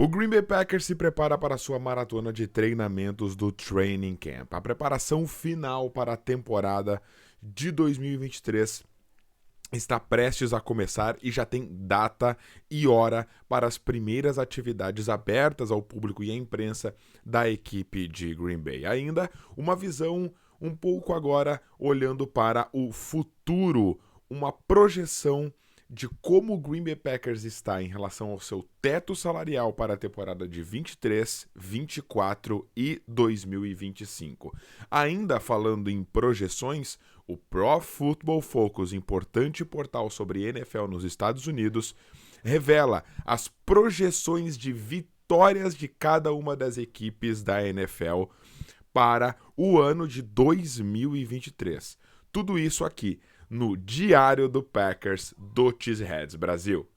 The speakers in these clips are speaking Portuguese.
O Green Bay Packers se prepara para sua maratona de treinamentos do Training Camp. A preparação final para a temporada de 2023 está prestes a começar e já tem data e hora para as primeiras atividades abertas ao público e à imprensa da equipe de Green Bay. Ainda uma visão um pouco agora olhando para o futuro, uma projeção de como o Green Bay Packers está em relação ao seu teto salarial para a temporada de 23, 24 e 2025. Ainda falando em projeções, o Pro Football Focus, importante portal sobre NFL nos Estados Unidos, revela as projeções de vitórias de cada uma das equipes da NFL para o ano de 2023. Tudo isso aqui no Diário do Packers do Cheeseheads Brasil.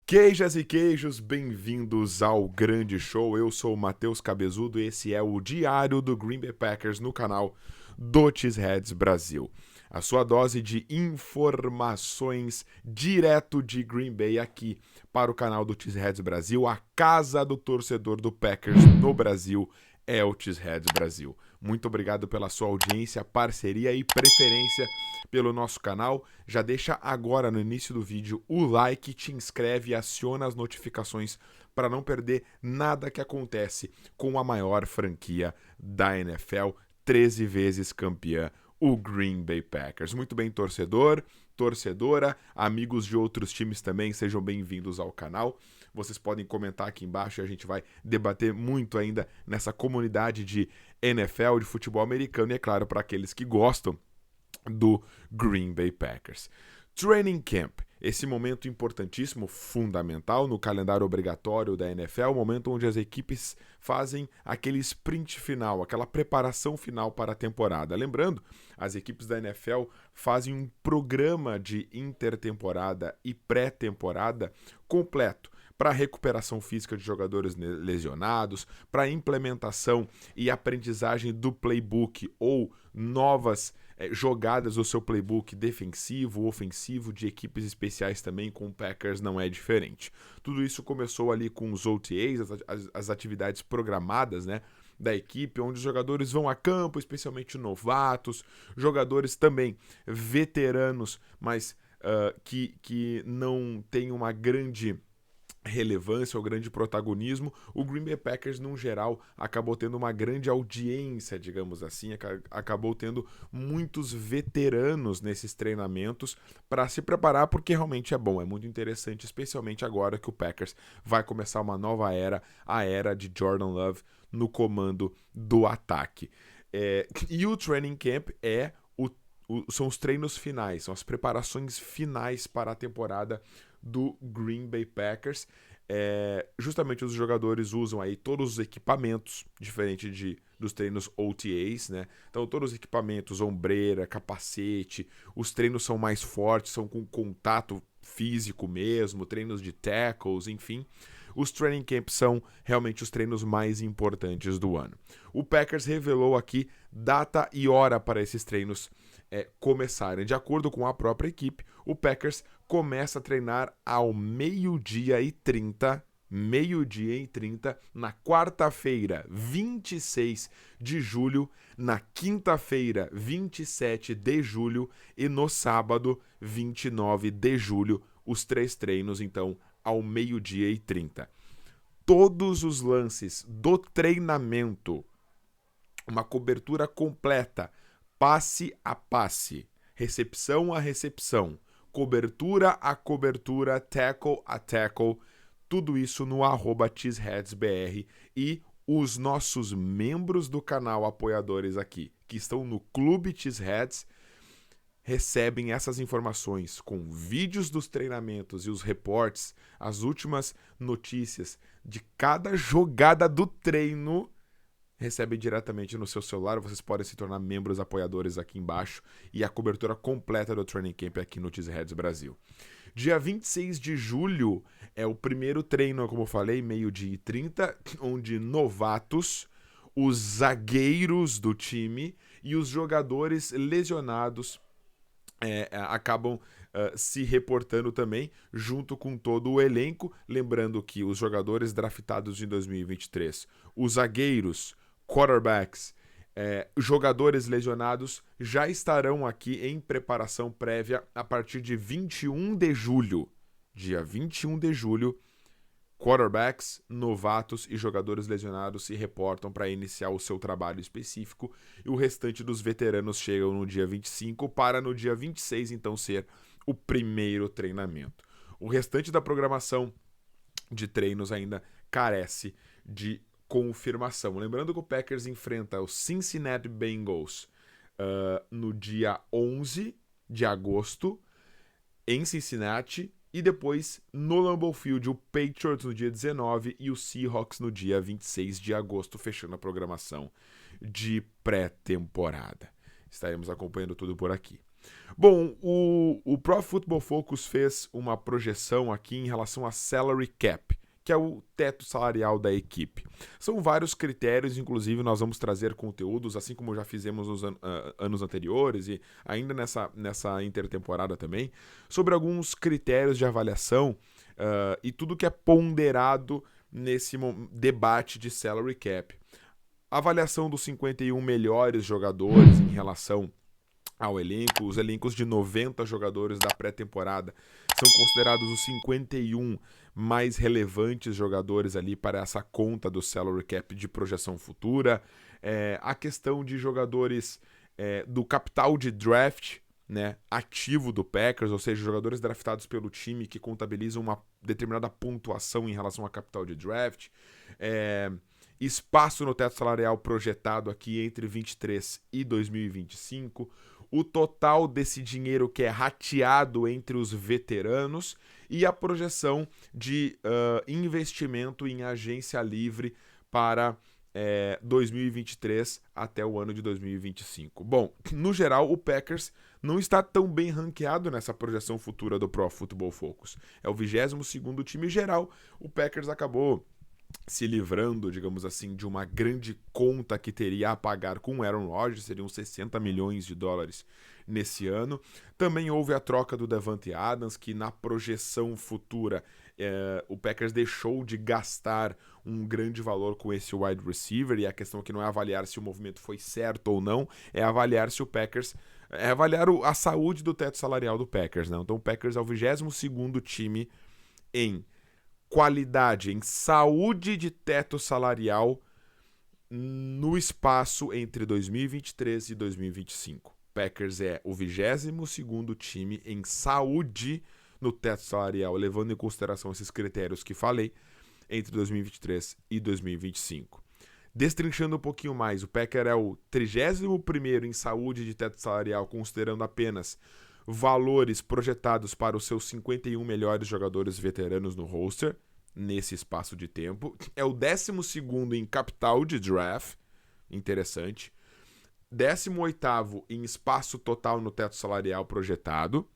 Queijas e queijos, bem-vindos ao grande show. Eu sou o Matheus Cabezudo e esse é o Diário do Green Bay Packers no canal do Cheeseheads Brasil. A sua dose de informações direto de Green Bay aqui para o canal do Cheeseheads Brasil, a casa do torcedor do Packers no Brasil é o Cheeseheads Brasil. Muito obrigado pela sua audiência, parceria e preferência pelo nosso canal. Já deixa agora no início do vídeo o like, te inscreve e aciona as notificações para não perder nada que acontece com a maior franquia da NFL, 13 vezes campeã, o Green Bay Packers. Muito bem, torcedor, torcedora, amigos de outros times também, sejam bem-vindos ao canal. Vocês podem comentar aqui embaixo e a gente vai debater muito ainda nessa comunidade de NFL, de futebol americano e, é claro, para aqueles que gostam do Green Bay Packers. Training Camp, esse momento importantíssimo, fundamental no calendário obrigatório da NFL, o momento onde as equipes fazem aquele sprint final, aquela preparação final para a temporada. Lembrando, as equipes da NFL fazem um programa de intertemporada e pré-temporada completo para a recuperação física de jogadores lesionados, para a implementação e aprendizagem do playbook ou novas jogadas do seu playbook defensivo, ofensivo, de equipes especiais também, com o Packers não é diferente. Tudo isso começou ali com os OTAs, as atividades programadas, né, da equipe, onde os jogadores vão a campo, especialmente novatos, jogadores também veteranos, mas que não têm uma grande relevância ou grande protagonismo. O Green Bay Packers, no geral, acabou tendo uma grande audiência, digamos assim, acabou tendo muitos veteranos nesses treinamentos para se preparar, porque realmente é bom, é muito interessante, especialmente agora que o Packers vai começar uma nova era, a era de Jordan Love no comando do ataque. E o Training Camp são os treinos finais, são as preparações finais para a temporada do Green Bay Packers. Justamente os jogadores usam aí todos os equipamentos, diferente dos treinos OTAs, né? Então todos os equipamentos, ombreira, capacete, os treinos são mais fortes, são com contato físico mesmo, treinos de tackles, enfim. Os training camps são realmente os treinos mais importantes do ano. O Packers revelou aqui data e hora para esses treinos começarem. De acordo com a própria equipe, o Packers começa a treinar ao meio-dia e 30, na quarta-feira, 26 de julho, na quinta-feira, 27 de julho e no sábado, 29 de julho, os 3 treinos, então, ao meio-dia e 30. Todos os lances do treinamento, uma cobertura completa, passe a passe, recepção a recepção, cobertura a cobertura, tackle a tackle, tudo isso no @cheeseheadsbr, e os nossos membros do canal apoiadores aqui, que estão no Clube Cheeseheads, recebem essas informações com vídeos dos treinamentos e os reportes, as últimas notícias de cada jogada do treino, recebe diretamente no seu celular. Vocês podem se tornar membros apoiadores aqui embaixo, e a cobertura completa do Training Camp aqui no Cheeseheads Brasil. Dia 26 de julho é o primeiro treino, como eu falei, meio-dia e 30, onde novatos, os zagueiros do time e os jogadores lesionados acabam se reportando também, junto com todo o elenco. Lembrando que os jogadores draftados em 2023, os zagueiros, quarterbacks, jogadores lesionados já estarão aqui em preparação prévia a partir de 21 de julho. Dia 21 de julho, quarterbacks, novatos e jogadores lesionados se reportam para iniciar o seu trabalho específico, e o restante dos veteranos chegam no dia 25 para no dia 26 então ser o primeiro treinamento. O restante da programação de treinos ainda carece de confirmação. Lembrando que o Packers enfrenta os Cincinnati Bengals no dia 11 de agosto em Cincinnati, e depois no Lambeau Field o Patriots no dia 19 e o Seahawks no dia 26 de agosto, fechando a programação de pré-temporada. Estaremos acompanhando tudo por aqui. Bom, o Pro Football Focus fez uma projeção aqui em relação a salary cap, que é o teto salarial da equipe. São vários critérios, inclusive nós vamos trazer conteúdos, assim como já fizemos nos anos anteriores e ainda nessa intertemporada também, sobre alguns critérios de avaliação e tudo que é ponderado nesse debate de salary cap. Avaliação dos 51 melhores jogadores em relação ao elenco. Os elencos de 90 jogadores da pré-temporada são considerados os 51 mais relevantes jogadores ali para essa conta do salary cap de projeção futura. A questão de jogadores do capital de draft, né, ativo do Packers, ou seja, jogadores draftados pelo time que contabilizam uma determinada pontuação em relação a capital de draft. Espaço no teto salarial projetado aqui entre 23 e 2025, o total desse dinheiro que é rateado entre os veteranos e a projeção de investimento em agência livre para 2023 até o ano de 2025. Bom, no geral, o Packers não está tão bem ranqueado nessa projeção futura do Pro Football Focus. É o 22º time geral. O Packers acabou se livrando, digamos assim, de uma grande conta que teria a pagar com o Aaron Rodgers, seriam 60 milhões de dólares nesse ano. Também houve a troca do Davante Adams, que na projeção futura o Packers deixou de gastar um grande valor com esse wide receiver, e a questão aqui não é avaliar se o movimento foi certo ou não, é avaliar se o Packers... avaliar a saúde do teto salarial do Packers, né? Então o Packers é o 22º time em qualidade, em saúde de teto salarial no espaço entre 2023 e 2025. Packers é o 22º time em saúde no teto salarial, levando em consideração esses critérios que falei, entre 2023 e 2025. Destrinchando um pouquinho mais, o Packers é o 31º em saúde de teto salarial, considerando apenas valores projetados para os seus 51 melhores jogadores veteranos no roster, nesse espaço de tempo. É o 12º em capital de draft, interessante. 18º em espaço total no teto salarial projetado.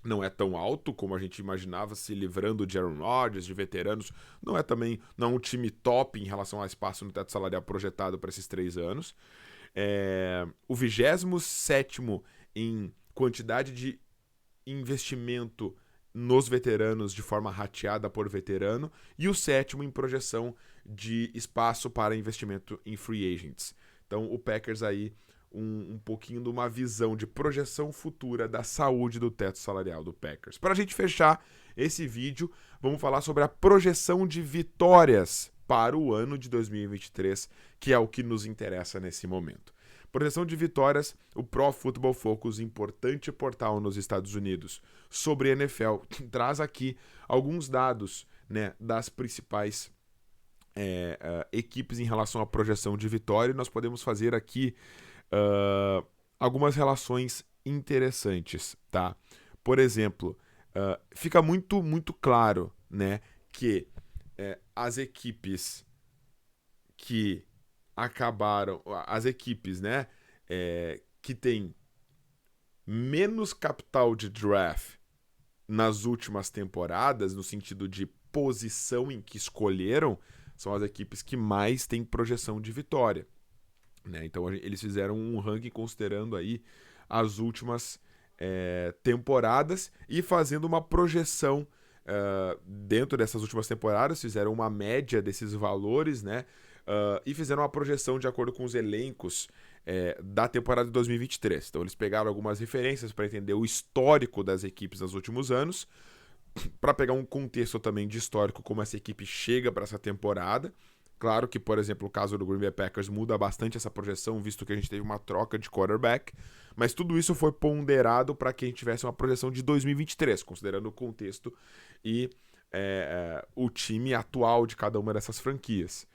Não é tão alto como a gente imaginava, se livrando de Aaron Rodgers, de veteranos. Não é um time top em relação ao espaço no teto salarial projetado para esses 3 anos. O 27º em quantidade de investimento nos veteranos de forma rateada por veterano, e o 7º em projeção de espaço para investimento em free agents. Então o Packers aí um pouquinho de uma visão de projeção futura da saúde do teto salarial do Packers. Para a gente fechar esse vídeo, vamos falar sobre a projeção de vitórias para o ano de 2023, que é o que nos interessa nesse momento. Projeção de vitórias, o Pro Football Focus, importante portal nos Estados Unidos sobre NFL, traz aqui alguns dados, né, das principais equipes em relação à projeção de vitória, e nós podemos fazer aqui algumas relações interessantes, tá? Por exemplo, fica muito, muito claro, né, que as equipes que acabaram, as equipes, né, que têm menos capital de draft nas últimas temporadas, no sentido de posição em que escolheram, são as equipes que mais têm projeção de vitória, né? Então eles fizeram um ranking considerando aí as últimas temporadas e fazendo uma projeção dentro dessas últimas temporadas, fizeram uma média desses valores, né? E fizeram uma projeção de acordo com os elencos da temporada de 2023. Então eles pegaram algumas referências para entender o histórico das equipes nos últimos anos, para pegar um contexto também de histórico, como essa equipe chega para essa temporada. Claro que, por exemplo, o caso do Green Bay Packers muda bastante essa projeção, visto que a gente teve uma troca de quarterback, mas tudo isso foi ponderado para que a gente tivesse uma projeção de 2023, considerando o contexto e o time atual de cada uma dessas franquias.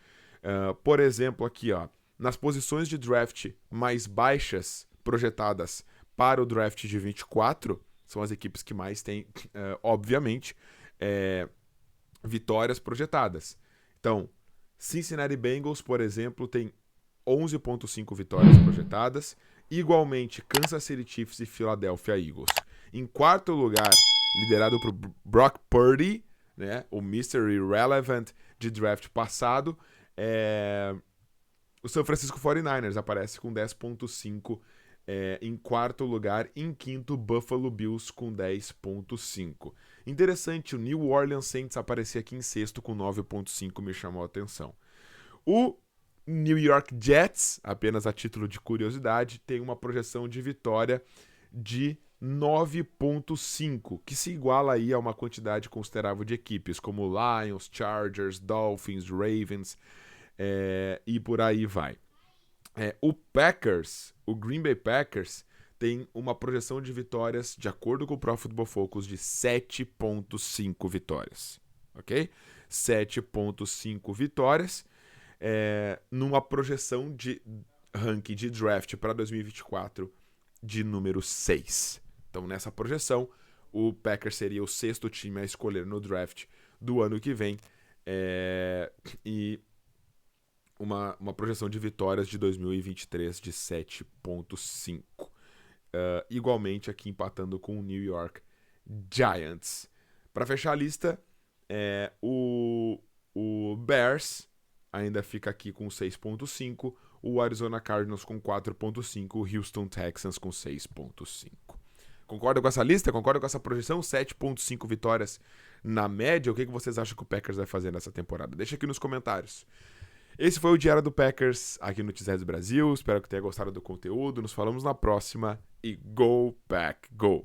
Por exemplo, aqui, ó, nas posições de draft mais baixas projetadas para o draft de 24, são as equipes que mais têm, obviamente, vitórias projetadas. Então, Cincinnati Bengals, por exemplo, tem 11,5 vitórias projetadas. Igualmente, Kansas City Chiefs e Philadelphia Eagles. Em quarto lugar, liderado por Brock Purdy, né, o Mr. Irrelevant de draft passado, o San Francisco 49ers aparece com 10,5 em quarto lugar. Em quinto, Buffalo Bills com 10,5. Interessante, o New Orleans Saints aparecer aqui em sexto com 9,5, me chamou a atenção. O New York Jets, apenas a título de curiosidade, tem uma projeção de vitória de 9,5, que se iguala aí a uma quantidade considerável de equipes, como Lions, Chargers, Dolphins, Ravens, e por aí vai. O Packers, o Green Bay Packers, tem uma projeção de vitórias, de acordo com o Pro Football Focus, de 7,5 vitórias. Ok? 7,5 vitórias, numa projeção de ranking de draft para 2024 de número 6. Então, nessa projeção, o Packers seria o sexto time a escolher no draft do ano que vem. E uma projeção de vitórias de 2023 de 7,5. Igualmente aqui empatando com o New York Giants. Para fechar a lista, o Bears ainda fica aqui com 6,5, o Arizona Cardinals com 4,5, o Houston Texans com 6,5. Concorda com essa lista? Concorda com essa projeção? 7,5 vitórias na média? O que vocês acham que o Packers vai fazer nessa temporada? Deixa aqui nos comentários. Esse foi o Diário do Packers aqui no TZS Brasil. Espero que tenha gostado do conteúdo. Nos falamos na próxima e Go Pack Go!